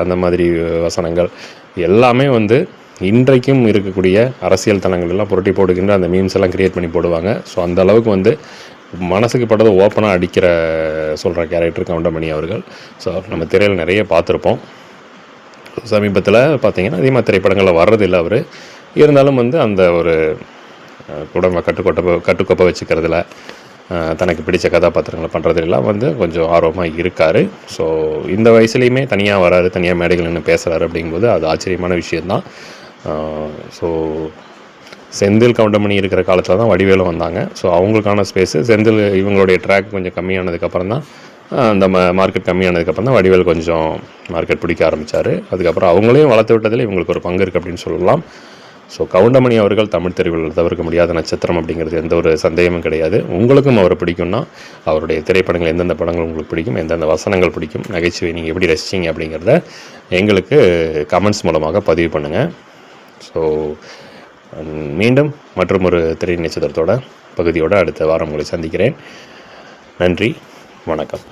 அந்த மாதிரி வசனங்கள் எல்லாமே வந்து இன்றைக்கும் இருக்கக்கூடிய அரசியல் தளங்கள் எல்லாம் புரட்டி போடுகின்ற அந்த மீம்ஸ் எல்லாம் கிரியேட் பண்ணி போடுவாங்க. ஸோ அந்த அளவுக்கு வந்து மனசுக்கு பட்டதை ஓப்பனாக அடிக்கிற சொல்கிற கேரக்டர் கவுண்டமணி அவர்கள். ஸோ நம்ம திரையில் நிறைய பார்த்துருப்போம். சமீபத்தில் பார்த்திங்கன்னா அதிகமாக திரைப்படங்களில் வர்றதில்லை அவர். இருந்தாலும் வந்து அந்த ஒரு குடும்ப கட்டுக்கோப்பை வச்சுக்கிறதுல தனக்கு பிடிச்ச கதாபாத்திரங்களை பண்ணுறதுலாம் வந்து கொஞ்சம் ஆர்வமாக இருக்கார். ஸோ இந்த வயசுலேயுமே தனியாக வராரு, தனியாக மேடைகள் நின்று பேசுகிறாரு அப்படிங்கும்போது அது ஆச்சரியமான விஷயந்தான். ஸோ செந்தில் கவுண்டமணி இருக்கிற காலத்தில் தான் வடிவேலும் வந்தாங்க. ஸோ அவங்களுக்கான ஸ்பேஸு செந்தில் இவங்களுடைய ட்ராக் கொஞ்சம் கம்மியானதுக்கப்புறம் தான் அந்த மார்க்கெட் கம்மியானதுக்கப்புறம் தான் வடிவேல் கொஞ்சம் மார்க்கெட் பிடிக்க ஆரம்பித்தார். அதுக்கப்புறம் அவங்களையும் வளர்த்து விட்டதில் இவங்களுக்கு ஒரு பங்கு இருக்குது அப்படின்னு சொல்லலாம். ஸோ கவுண்டமணி அவர்கள் தமிழ் திரையுலகில் தவிர்க்க முடியாத நட்சத்திரம் அப்படிங்கிறது எந்த ஒரு சந்தேகமும் கிடையாது. உங்களுக்கும் அவரை பிடிக்கும்னா அவருடைய திரைப்படங்கள் எந்தெந்த படங்கள் உங்களுக்கு பிடிக்கும், எந்தெந்த வசனங்கள் பிடிக்கும், நகைச்சுவை நீங்கள் எப்படி ரசிச்சிங்க அப்படிங்கிறத எங்களுக்கு கமெண்ட்ஸ் மூலமாக பதிவு பண்ணுங்கள். ஸோ மீண்டும் மற்றும் ஒரு திரை நட்சத்திரத்தோட பகுதியோடு அடுத்த வாரம் உங்களை சந்திக்கிறேன். நன்றி, வணக்கம்.